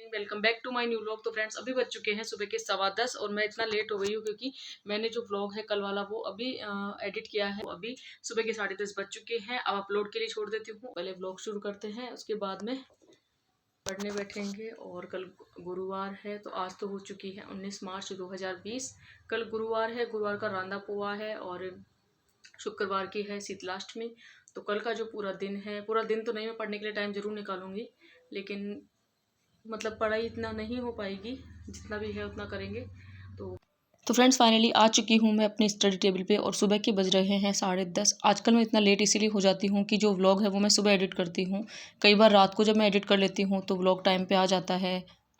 Welcome back to my new vlog. तो friends अभी बज चुके हैं सुबह के 10:15 और मैं इतना लेट हो गई हूँ क्योंकि मैंने जो व्लॉग है कल वाला वो अभी एडिट किया है। अभी सुबह के 10:30 बज चुके हैं। अब अपलोड के लिए छोड़ देती हूँ। पहले व्लॉग शुरू करते हैं, उसके बाद में पढ़ने बैठेंगे। और कल गुरुवार है तो आज तो हो चुकी है 19 मार्च 2020। कल गुरुवार है, गुरुवार का रांदा पोहा है और शुक्रवार की है शीतलाष्टमी। तो कल का जो पूरा दिन है, पूरा दिन तो नहीं, मैं पढ़ने के लिए टाइम ज़रूर निकालूंगी, लेकिन मतलब पढ़ाई इतना नहीं हो पाएगी, जितना भी है उतना करेंगे। तो फ्रेंड्स फाइनली आ चुकी हूँ मैं अपनी स्टडी टेबल पे और सुबह के बज रहे हैं 10:30। आजकल मैं इतना लेट इसीलिए हो जाती हूँ कि जो व्लॉग है वो मैं सुबह एडिट करती हूँ। कई बार रात को जब मैं एडिट कर लेती हूँ तो व्लॉग टाइम पे आ जाता है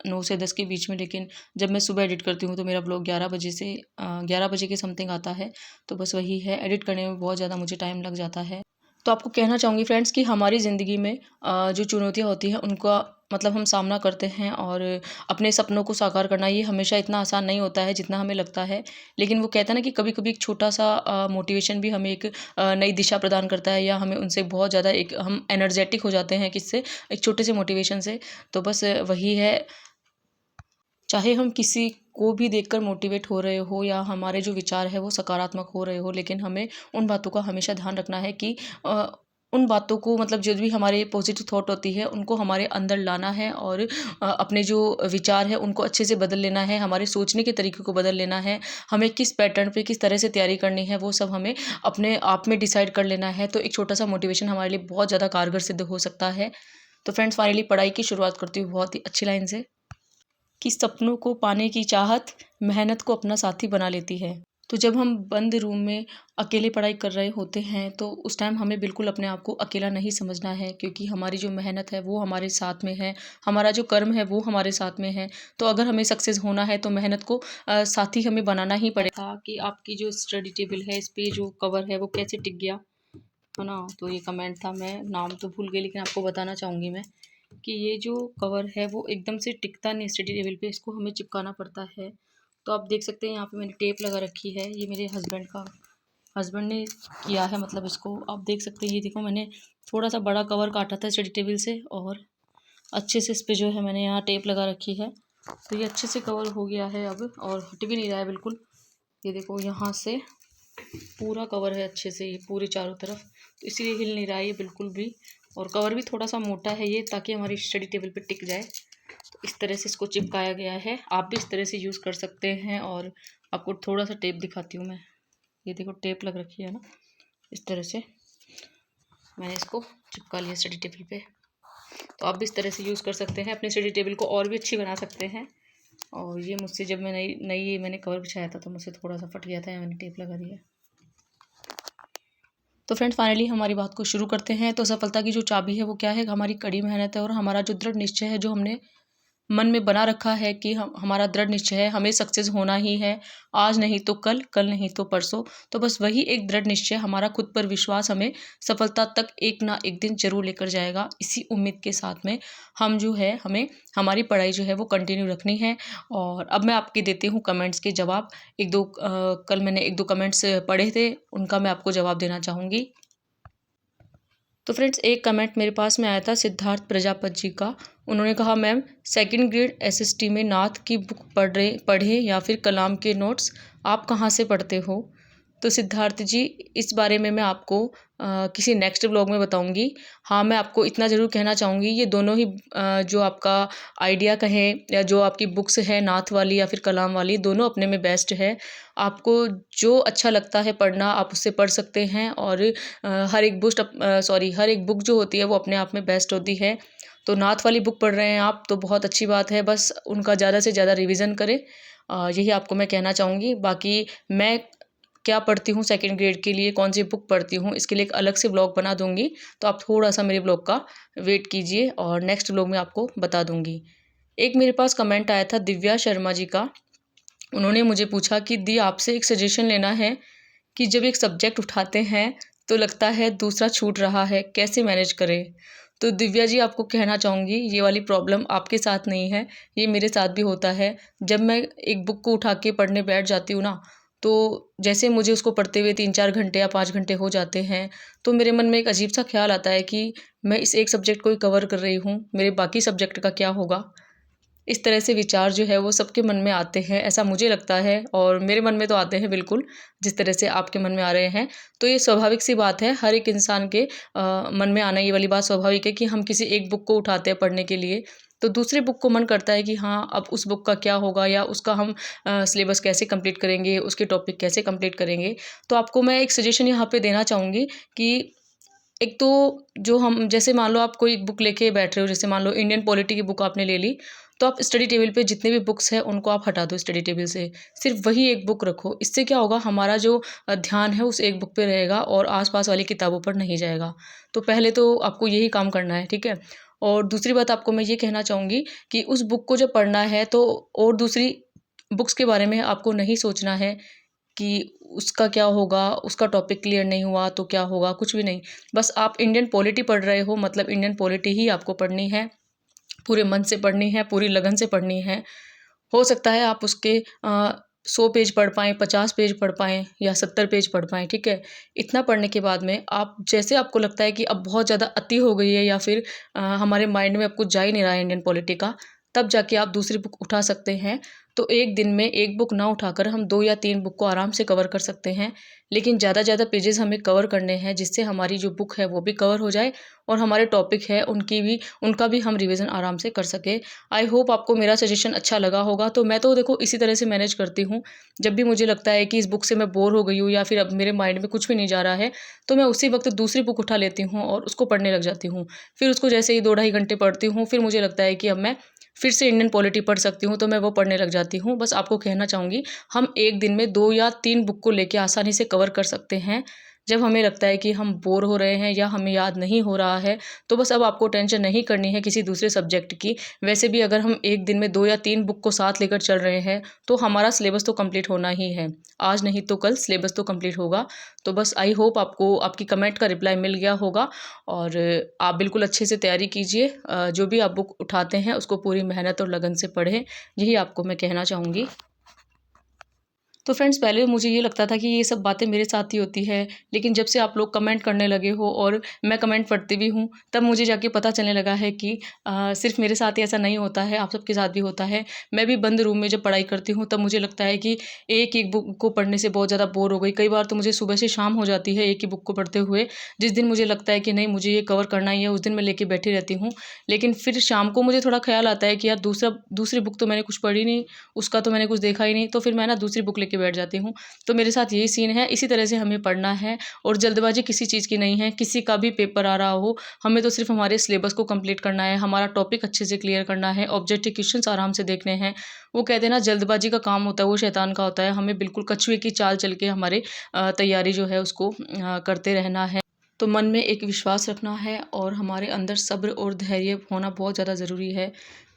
9 से 10 के बीच में, लेकिन जब मैं सुबह एडिट करती हूँ तो मेरा व्लॉग 11 बजे के समथिंग आता है। तो बस वही है, एडिट करने में बहुत ज़्यादा मुझे टाइम लग जाता है। तो आपको कहना चाहूँगी फ्रेंड्स कि हमारी ज़िंदगी में जो चुनौतियाँ होती हैं उनका मतलब हम सामना करते हैं, और अपने सपनों को साकार करना ये हमेशा इतना आसान नहीं होता है जितना हमें लगता है। लेकिन वो कहते हैं ना कि कभी कभी एक छोटा सा मोटिवेशन भी हमें एक नई दिशा प्रदान करता है, या हमें उनसे बहुत ज़्यादा एक हम एनर्जेटिक हो जाते हैं किससे, एक छोटे से मोटिवेशन से। तो बस वही है, चाहे हम किसी को भी देखकर मोटिवेट हो रहे हो या हमारे जो विचार है वो सकारात्मक हो रहे हो, लेकिन हमें उन बातों का हमेशा ध्यान रखना है कि उन बातों को मतलब जो भी हमारे पॉजिटिव थॉट होती है उनको हमारे अंदर लाना है, और अपने जो विचार है उनको अच्छे से बदल लेना है, हमारे सोचने के तरीके को बदल लेना है। हमें किस पैटर्न पे किस तरह से तैयारी करनी है वो सब हमें अपने आप में डिसाइड कर लेना है। तो एक छोटा सा मोटिवेशन हमारे लिए बहुत ज़्यादा कारगर सिद्ध हो सकता है। तो फ्रेंड्स फाइनली पढ़ाई की शुरुआत करती हूँ बहुत ही अच्छी लाइन से, कि सपनों को पाने की चाहत मेहनत को अपना साथी बना लेती है। तो जब हम बंद रूम में अकेले पढ़ाई कर रहे होते हैं तो उस टाइम हमें बिल्कुल अपने आप को अकेला नहीं समझना है, क्योंकि हमारी जो मेहनत है वो हमारे साथ में है, हमारा जो कर्म है वो हमारे साथ में है। तो अगर हमें सक्सेस होना है तो मेहनत को साथी हमें बनाना ही पड़ेगा। कि आपकी जो स्टडी टेबल है इस पे जो कवर है वो कैसे टिक गया है ना। तो ये कमेंट था, मैं नाम तो भूल गई लेकिन आपको बताना चाहूँगी मैं कि ये जो कवर है वो एकदम से टिकता नहीं स्टडी टेबल पे, इसको हमें चिपकाना पड़ता है। तो आप देख सकते हैं यहाँ पे मैंने टेप लगा रखी है, ये मेरे हस्बैंड ने किया है, मतलब इसको आप देख सकते हैं। ये देखो, मैंने थोड़ा सा बड़ा कवर काटा था स्टडी टेबल से और अच्छे से इस पर जो है मैंने यहाँ टेप लगा रखी है। तो ये अच्छे से कवर हो गया है अब, और हट भी नहीं रहा है बिल्कुल। ये देखो यहाँ से पूरा कवर है अच्छे से, ये पूरे चारों तरफ, तो इसीलिए हिल नहीं रहा है ये बिल्कुल भी। और कवर भी थोड़ा सा मोटा है ये, ताकि हमारी स्टडी टेबल पे टिक जाए। तो इस तरह से इसको चिपकाया गया है, आप भी इस तरह से यूज़ कर सकते हैं। और आपको थोड़ा सा टेप दिखाती हूँ मैं, ये देखो टेप लग रखी है ना, इस तरह से मैंने इसको चिपका लिया स्टडी टेबल पे। तो आप भी इस तरह से यूज़ कर सकते हैं, अपनी स्टडी टेबल को और भी अच्छी बना सकते हैं। और ये मुझसे जब मैं नई मैंने कवर बिछाया था तो मुझसे थोड़ा सा फट गया था, मैंने टेप लगा दिया। तो फ्रेंड्स फाइनली हमारी बात को शुरू करते हैं। तो सफलता की जो चाबी है वो क्या है, हमारी कड़ी मेहनत है और हमारा जो दृढ़ निश्चय है, जो हमने मन में बना रखा है कि हमारा दृढ़ निश्चय है, हमें सक्सेस होना ही है, आज नहीं तो कल, कल नहीं तो परसों। तो बस वही एक दृढ़ निश्चय, हमारा खुद पर विश्वास हमें सफलता तक एक ना एक दिन जरूर लेकर जाएगा। इसी उम्मीद के साथ में हम जो है, हमें हमारी पढ़ाई जो है वो कंटिन्यू रखनी है। और अब मैं आपके देती हूँ कमेंट्स के जवाब। कल मैंने एक दो कमेंट्स पढ़े थे, उनका मैं आपको जवाब देना चाहूँगी। तो फ्रेंड्स एक कमेंट मेरे पास में आया था सिद्धार्थ प्रजापति जी का। उन्होंने कहा, मैम सेकंड ग्रेड एसएसटी में नाथ की बुक पढ़े या फिर कलाम के नोट्स, आप कहाँ से पढ़ते हो? तो सिद्धार्थ जी, इस बारे में मैं आपको किसी नेक्स्ट ब्लॉग में बताऊंगी। हाँ, मैं आपको इतना ज़रूर कहना चाहूँगी, ये दोनों ही जो आपका आइडिया कहें या जो आपकी बुक्स है नाथ वाली या फिर कलाम वाली, दोनों अपने में बेस्ट है। आपको जो अच्छा लगता है पढ़ना आप उससे पढ़ सकते हैं। और हर एक बुक जो होती है वो अपने आप में बेस्ट होती है। तो नाथ वाली बुक पढ़ रहे हैं आप तो बहुत अच्छी बात है, बस उनका ज़्यादा से ज़्यादा रिवीजन करें। यही आपको मैं कहना चाहूँगी। बाकी मैं क्या पढ़ती हूँ सेकंड ग्रेड के लिए, कौन सी बुक पढ़ती हूँ, इसके लिए एक अलग से ब्लॉग बना दूँगी। तो आप थोड़ा सा मेरे ब्लॉग का वेट कीजिए और नेक्स्ट ब्लॉग में आपको बता दूँगी। एक मेरे पास कमेंट आया था दिव्या शर्मा जी का। उन्होंने मुझे पूछा कि दी आपसे एक सजेशन लेना है कि जब एक सब्जेक्ट उठाते हैं तो लगता है दूसरा छूट रहा है, कैसे मैनेज करें? तो दिव्या जी, आपको कहना चाहूँगी, ये वाली प्रॉब्लम आपके साथ नहीं है, ये मेरे साथ भी होता है। जब मैं एक बुक को उठा के पढ़ने बैठ जाती हूँ ना, तो जैसे मुझे उसको पढ़ते हुए 3-4 घंटे या 5 घंटे हो जाते हैं, तो मेरे मन में एक अजीब सा ख्याल आता है कि मैं इस एक सब्जेक्ट को ही कवर कर रही हूँ, मेरे बाकी सब्जेक्ट का क्या होगा? इस तरह से विचार जो है वो सबके मन में आते हैं, ऐसा मुझे लगता है, और मेरे मन में तो आते हैं बिल्कुल, जिस तरह से आपके मन में आ रहे हैं। तो ये स्वाभाविक सी बात है, हर एक इंसान के मन में आना ये वाली बात स्वाभाविक है कि हम किसी एक बुक को उठाते हैं पढ़ने के लिए, तो दूसरे बुक को मन करता है कि हाँ, अब उस बुक का क्या होगा, या उसका हम सिलेबस कैसे कंप्लीट करेंगे, उसके टॉपिक कैसे कंप्लीट करेंगे। तो आपको मैं एक सजेशन यहाँ पे देना चाहूँगी कि एक तो जो हम, जैसे मान लो आप कोई बुक लेके बैठ रहे हो, जैसे मान लो इंडियन पॉलिटी की बुक आपने ले ली, तो आप स्टडी टेबल पे जितने भी बुक्स हैं उनको आप हटा दो स्टडी टेबल से, सिर्फ वही एक बुक रखो। इससे क्या होगा, हमारा जो ध्यान है उस एक बुक पे रहेगा और आसपास वाली किताबों पर नहीं जाएगा। तो पहले तो आपको यही काम करना है, ठीक है। और दूसरी बात आपको मैं ये कहना चाहूँगी कि उस बुक को जब पढ़ना है तो और दूसरी बुक्स के बारे में आपको नहीं सोचना है कि उसका क्या होगा, उसका टॉपिक क्लियर नहीं हुआ तो क्या होगा, कुछ भी नहीं। बस आप इंडियन पॉलिटी पढ़ रहे हो, मतलब इंडियन पॉलिटी ही आपको पढ़नी है, पूरे मन से पढ़नी है, पूरी लगन से पढ़नी है। हो सकता है आप उसके 100 पेज पढ़ पाएँ, 50 पेज पढ़ पाएँ या 70 पेज पढ़ पाएँ, ठीक है? इतना पढ़ने के बाद में आप, जैसे आपको लगता है कि अब बहुत ज़्यादा अति हो गई है, या फिर हमारे माइंड में अब कुछ जा ही नहीं रहा है इंडियन पॉलिटी का, तब जाके आप दूसरी बुक उठा सकते हैं। तो एक दिन में एक बुक ना उठाकर हम 2 या 3 बुक को आराम से कवर कर सकते हैं। लेकिन ज़्यादा पेजेज़ हमें कवर करने हैं, जिससे हमारी जो बुक है वो भी कवर हो जाए और हमारे टॉपिक है उनका भी हम रिवीजन आराम से कर सकें। आई होप आपको मेरा सजेशन अच्छा लगा होगा। तो मैं तो देखो इसी तरह से मैनेज करती हूँ। जब भी मुझे लगता है कि इस बुक से मैं बोर हो गई हूँ, या फिर अब मेरे माइंड में कुछ भी नहीं जा रहा है, तो मैं उसी वक़्त दूसरी बुक उठा लेती हूँ और उसको पढ़ने लग जाती हूँ। फिर उसको जैसे ही 2 ढाई घंटे पढ़ती हूँ, फिर मुझे लगता है कि अब मैं फिर से इंडियन पॉलिटी पढ़ सकती हूँ, तो मैं वो पढ़ने लग जाती हूँ। बस आपको कहना चाहूँगी, हम एक दिन में 2 या 3 बुक को लेके आसानी से कवर कर सकते हैं। जब हमें लगता है कि हम बोर हो रहे हैं या हमें याद नहीं हो रहा है, तो बस अब आपको टेंशन नहीं करनी है किसी दूसरे सब्जेक्ट की। वैसे भी अगर हम एक दिन में 2 या 3 बुक को साथ लेकर चल रहे हैं, तो हमारा सिलेबस तो कंप्लीट होना ही है। आज नहीं तो कल सिलेबस तो कंप्लीट होगा। तो बस आई होप आपको आपकी कमेंट का रिप्लाई मिल गया होगा, और आप बिल्कुल अच्छे से तैयारी कीजिए। जो भी आप बुक उठाते हैं उसको पूरी मेहनत और लगन से पढ़ें, यही आपको मैं कहना चाहूँगी। तो फ्रेंड्स, पहले मुझे ये लगता था कि ये सब बातें मेरे साथ ही होती है, लेकिन जब से आप लोग कमेंट करने लगे हो और मैं कमेंट पढ़ती भी हूँ, तब मुझे जाके पता चलने लगा है कि सिर्फ मेरे साथ ही ऐसा नहीं होता है, आप सबके साथ भी होता है। मैं भी बंद रूम में जब पढ़ाई करती हूँ, तब मुझे लगता है कि एक-एक बुक को पढ़ने से बहुत ज़्यादा बोर हो गई। कई बार तो मुझे सुबह से शाम हो जाती है एक ही बुक को पढ़ते हुए। जिस दिन मुझे लगता है कि नहीं, मुझे ये कवर करना ही है, उस दिन मैं लेके बैठी रहती हूँ। लेकिन फिर शाम को मुझे थोड़ा ख़्याल आता है कि यार दूसरी बुक तो मैंने कुछ पढ़ी नहीं, उसका तो मैंने कुछ देखा ही नहीं, तो फिर मैं ना दूसरी बुक लेके बैठ जाती हूँ। तो मेरे साथ यही सीन है, इसी तरह से हमें पढ़ना है, और जल्दबाजी किसी चीज़ की नहीं है। किसी का भी पेपर आ रहा हो, हमें तो सिर्फ हमारे सिलेबस को कंप्लीट करना है, हमारा टॉपिक अच्छे से क्लियर करना है, ऑब्जेक्टिव क्वेश्चंस आराम से देखने हैं। वो कहते हैं ना, जल्दबाजी का काम होता है वो शैतान का होता है। हमें बिल्कुल कछुए की चाल चल के हमारे तैयारी जो है उसको करते रहना है। तो मन में एक विश्वास रखना है, और हमारे अंदर सब्र और धैर्य होना बहुत ज़्यादा ज़रूरी है।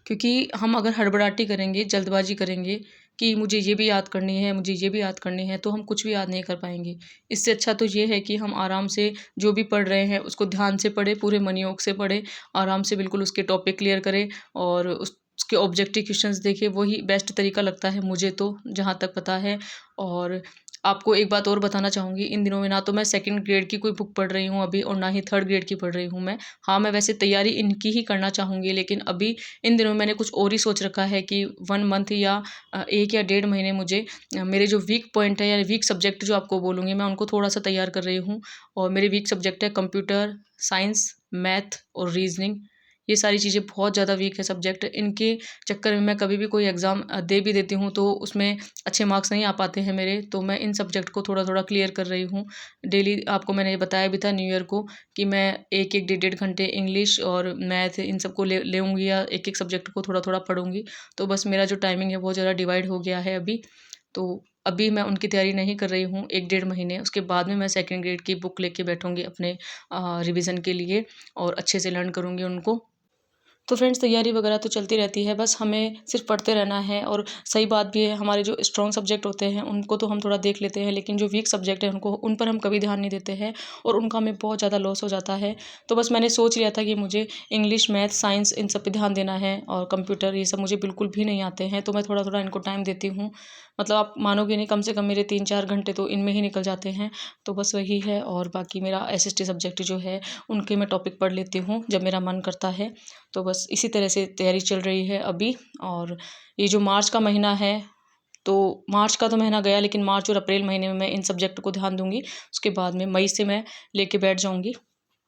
क्योंकि हम अगर हड़बड़ाहटी करेंगे, जल्दबाजी करेंगे कि मुझे ये भी याद करनी है, मुझे ये भी याद करनी है, तो हम कुछ भी याद नहीं कर पाएँगे। इससे अच्छा तो ये है कि हम आराम से जो भी पढ़ रहे हैं उसको ध्यान से पढ़ें, पूरे मनयोग से पढ़ें, आराम से बिल्कुल उसके टॉपिक क्लियर करें, और उसके ऑब्जेक्टिव क्वेश्चंस देखें। वही बेस्ट तरीका लगता है मुझे तो, जहाँ तक पता है। और आपको एक बात और बताना चाहूँगी, इन दिनों में ना तो मैं सेकंड ग्रेड की कोई बुक पढ़ रही हूँ अभी, और ना ही थर्ड ग्रेड की पढ़ रही हूँ मैं। हाँ, मैं वैसे तैयारी इनकी ही करना चाहूँगी, लेकिन अभी इन दिनों में मैंने कुछ और ही सोच रखा है कि 1 मंथ या 1 या डेढ़ महीने मुझे मेरे जो वीक पॉइंट है या वीक सब्जेक्ट जो आपको बोलूँगी, मैं उनको थोड़ा-सा तैयार कर रही हूँ। और मेरे वीक सब्जेक्ट है कंप्यूटर साइंस, मैथ और रीज़निंग। ये सारी चीज़ें बहुत ज़्यादा वीक है सब्जेक्ट। इनके चक्कर में मैं कभी भी कोई एग्ज़ाम दे भी देती हूँ, तो उसमें अच्छे मार्क्स नहीं आ पाते हैं मेरे। तो मैं इन सब्जेक्ट को थोड़ा-थोड़ा क्लियर कर रही हूँ। डेली आपको मैंने ये बताया भी था न्यू ईयर को, कि मैं 1-1 डेढ़-डेढ़ घंटे इंग्लिश और मैथ इन सबको लेऊँगी, या एक-एक सब्जेक्ट को थोड़ा-थोड़ा पढ़ूँगी। तो बस मेरा जो टाइमिंग है बहुत ज़्यादा डिवाइड हो गया है अभी। तो अभी मैं उनकी तैयारी नहीं कर रही हूँ 1 डेढ़ महीने, उसके बाद में मैं सेकंड ग्रेड की बुक लेके बैठूँगी अपने रिवीज़न के लिए, और अच्छे से लर्न करूँगी उनको। तो फ्रेंड्स, तैयारी वगैरह तो चलती रहती है, बस हमें सिर्फ पढ़ते रहना है। और सही बात भी है, हमारे जो स्ट्रॉन्ग सब्जेक्ट होते हैं उनको तो हम थोड़ा देख लेते हैं, लेकिन जो वीक सब्जेक्ट है उन पर हम कभी ध्यान नहीं देते हैं, और उनका हमें बहुत ज़्यादा लॉस हो जाता है। तो बस मैंने सोच लिया था कि मुझे इंग्लिश, मैथ, साइंस इन सब पे ध्यान देना है, और कंप्यूटर ये सब मुझे बिल्कुल भी नहीं आते हैं, तो मैं थोड़ा थोड़ा इनको टाइम देती हूँ। मतलब आप मानोगे नहीं, कम से कम मेरे 3-4 घंटे तो इनमें ही निकल जाते हैं। तो बस वही है। और बाकी मेरा SST सब्जेक्ट जो है उनके मैं टॉपिक पढ़ लेती हूँ जब मेरा मन करता है। तो बस बस इसी तरह से तैयारी चल रही है अभी। और ये जो मार्च का महीना है, तो मार्च का तो महीना गया, लेकिन मार्च और अप्रैल महीने में मैं इन सब्जेक्ट को ध्यान दूंगी। उसके बाद में मई से मैं लेके बैठ जाऊंगी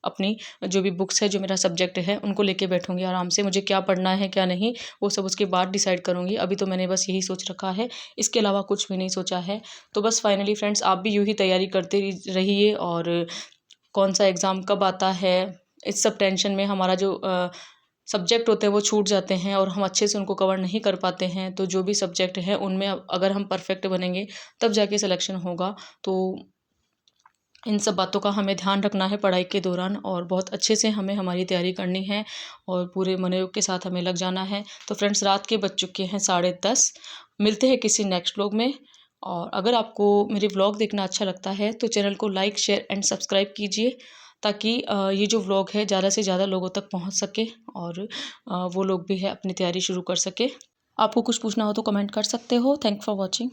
अपनी जो भी बुक्स है, जो मेरा सब्जेक्ट है, उनको लेके बैठूंगी आराम से। मुझे क्या पढ़ना है क्या नहीं वो सब उसके बाद डिसाइड करूंगी। अभी तो मैंने बस यही सोच रखा है, इसके अलावा कुछ भी नहीं सोचा है। तो बस फाइनली फ्रेंड्स, आप भी यूँ ही तैयारी करते रहिए। और कौन सा एग्ज़ाम कब आता है, इस सब टेंशन में हमारा जो सब्जेक्ट होते हैं वो छूट जाते हैं और हम अच्छे से उनको कवर नहीं कर पाते हैं। तो जो भी सब्जेक्ट है उनमें अगर हम परफेक्ट बनेंगे तब जाके सिलेक्शन होगा। तो इन सब बातों का हमें ध्यान रखना है पढ़ाई के दौरान, और बहुत अच्छे से हमें हमारी तैयारी करनी है और पूरे मनोयोग के साथ हमें लग जाना है। तो फ्रेंड्स, रात के बज चुके हैं 10:30। मिलते हैं किसी नेक्स्ट व्लॉग में। और अगर आपको मेरे व्लॉग देखना अच्छा लगता है तो चैनल को लाइक, शेयर एंड सब्सक्राइब कीजिए, ताकि ये जो व्लॉग है ज़्यादा से ज़्यादा लोगों तक पहुंच सके और वो लोग भी है अपनी तैयारी शुरू कर सके। आपको कुछ पूछना हो तो कमेंट कर सकते हो। Thank for watching.